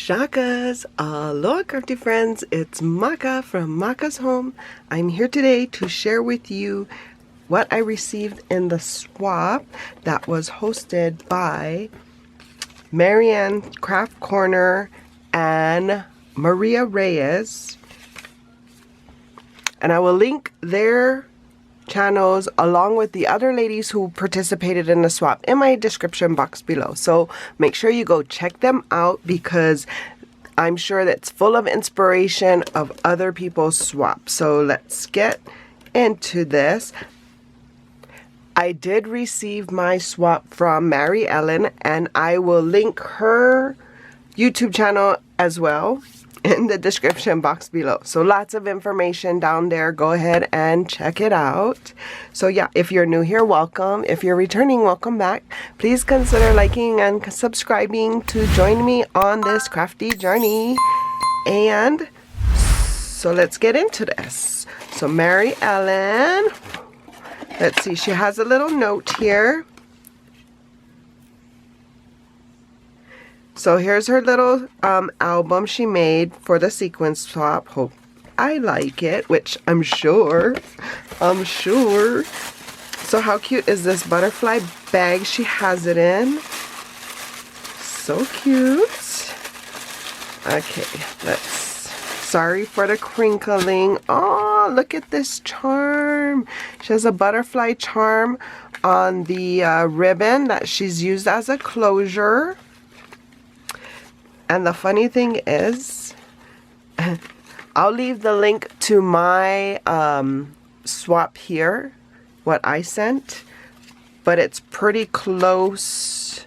Shakas, aloha crafty friends, it's Maka from Makaz Home. I'm here today to share with you what I received in the swap that was hosted by Marianne Craft Corner and Maria Reyes. And I will link their channels along with the other ladies who participated in the swap in my description box below. So make sure you go check them out because I'm sure that's full of inspiration of other people's swap. So let's get into this. I did receive my swap from Mary Ellen, and I will link her YouTube channel as well in the description box below. So lots of information down there. Go ahead and check it out. So yeah, if you're new here, welcome. If you're returning, welcome back. Please consider liking and subscribing to join me on this crafty journey. And so let's get into this. So Mary Ellen, let's see, she has a little note here. So here's her little album she made for the sequin swap. Hope I like it, which I'm sure. So how cute is this butterfly bag she has it in? So cute. Okay, sorry for the crinkling. Oh, look at this charm. She has a butterfly charm on the ribbon that she's used as a closure. And the funny thing is, I'll leave the link to my swap here, what I sent, but it's pretty close.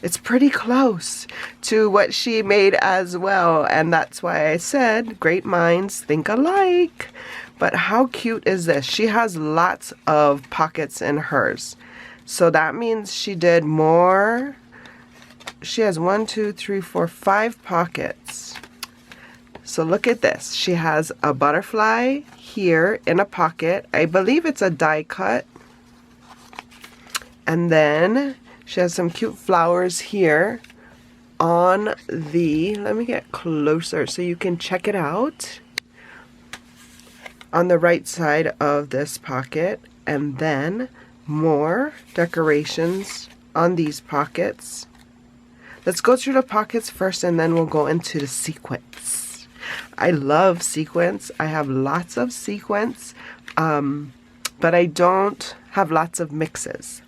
It's pretty close to what she made as well, and that's why I said great minds think alike. But how cute is this? She has lots of pockets in hers, so that means she did more. She has 1, 2, 3, 4, 5 pockets. So look at this. She has a butterfly here in a pocket. I believe it's a die cut. And then she has some cute flowers here on the, let me get closer so you can check it out. On the right side of this pocket. And then more decorations on these pockets. Let's go through the pockets first and then we'll go into the sequins. I love sequins. I have lots of sequins, but I don't have lots of mixes.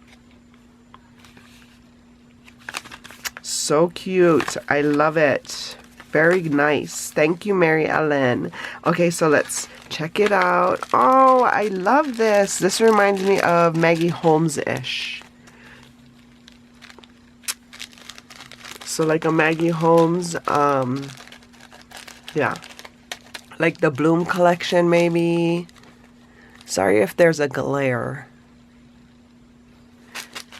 So cute. I love it. Very nice. Thank you, Mary Ellen. Okay, so let's check it out. Oh, I love this. This reminds me of Maggie Holmes-ish. So like a Maggie Holmes, yeah, like the Bloom collection maybe. Sorry if there's a glare.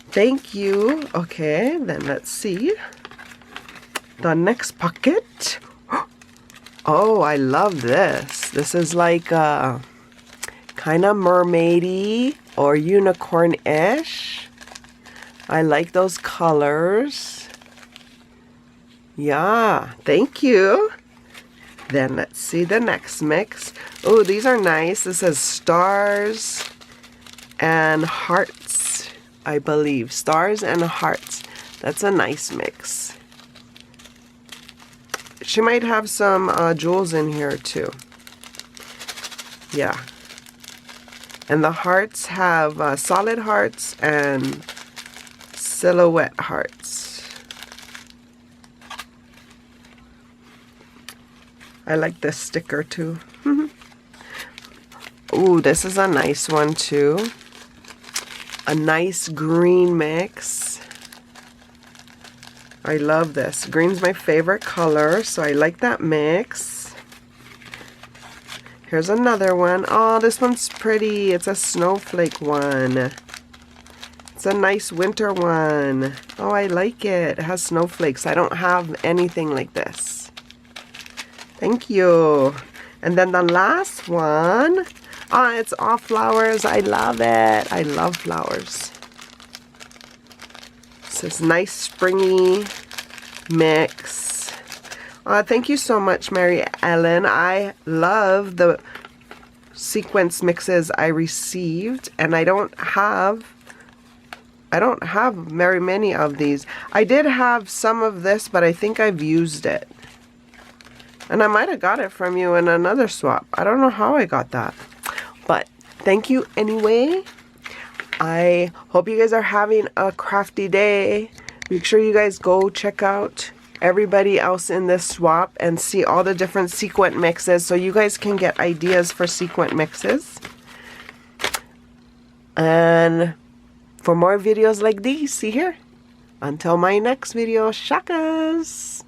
Thank you. Okay, then let's see. The next pocket. Oh, I love this. This is like kind of mermaidy or unicorn-ish. I like those colors. Yeah, thank you. Then let's see the next mix. Oh, these are nice. This says stars and hearts, I believe. Stars and hearts. That's a nice mix. She might have some jewels in here too. Yeah. And the hearts have solid hearts and silhouette hearts. I like this sticker too. Ooh, this is a nice one too. A nice green mix. I love this. Green's my favorite color, so I like that mix. Here's another one. Oh, this one's pretty. It's a snowflake one. It's a nice winter one. Oh, I like it. It has snowflakes. I don't have anything like this. Thank you. And then the last one. Ah, it's all flowers. I love it. I love flowers. This is nice springy mix. Thank you so much, Mary Ellen. I love the sequence mixes I received, and I don't have very many of these. I did have some of this, but I think I've used it. And I might have got it from you in another swap. I don't know how I got that. But thank you anyway. I hope you guys are having a crafty day. Make sure you guys go check out everybody else in this swap and see all the different sequin mixes so you guys can get ideas for sequin mixes. And for more videos like these, see here. Until my next video, shakas!